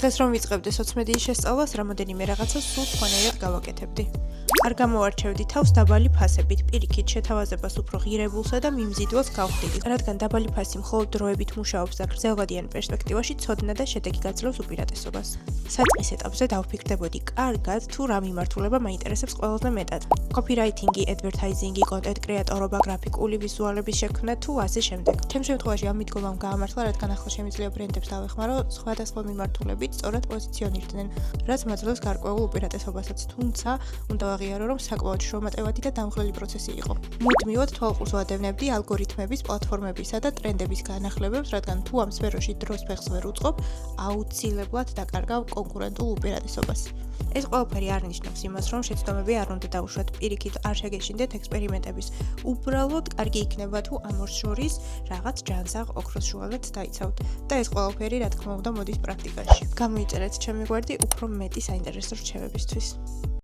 დღეს რომ ვიწყებდე სოციმედიის შესწავლას, რამოდენიმე რაღაცას სულ სხვანაირად გავაკეთებდი. არ გამოვარჩევდი თავს დაბალი ფასებით, პირიქით შეთავაზებას უფრო ღირებულსა და მიმზიდველს გავხდიდი, რადგან დაბალი ფასი მხოლოდ დროებით მუშაობს და გრძელვადიან პერსპექტივაში ცოდნა და შედეგი გაძლევს უპირატესობას. საწყის ეტაპზე დავფიქრდებოდი, კარგად, თუ რა მიმართულება მაინტერესებს ყველაზე მეტად. კოპირაითინგი, ადვერტაიზინგი, კონტენტ კრეატორობა, გრაფიკული ვიზუალების შექმნა თუ ასე შემდეგ. ჩემ შემთხვევაში ამ მიდგომამ გაამართლა, რადგან ახლა შემიძლია ბრენდებს დავეხმარო სხვადასხვა მიმართულებით სწორად პოზიციონირდნენ, რაც მაძლევს გარკვეულ უპირატესობასაც, თუმცა უნდა ვაღიარო, რომ საკმაოდ შრომატევადი და დამღლელი პროცესი იყო. მუდმივად თვალყურს ვადევნებდი ალგორითმების, პლატფორმებისა და ტრენდების განახლებებს, რადგან თუ ამ სფეროში დროს ფეხს ვერ უწყობ, აუცილებლად დაკარგავ კონკურენტულ უპირატესობას. ეს ყველაფერი არ ნიშნავს იმას, რომ შეცდომები არ უნდა დაუშვათ, პირიქით არ შეგეშინდეთ ექსპერიმენტების. უბრალოდ კარგი იქნება თუ ამ ორს შორის რაღაც ჯანსაღ ოქროს შუალედს დაიცავთ და ეს ყველაფერი რა თქმა უნდა მოდის პრაქტიკაში. გამოიწერეთ ჩემი გვერდი უფრო მეტი საინტერესო რჩევებისთვის.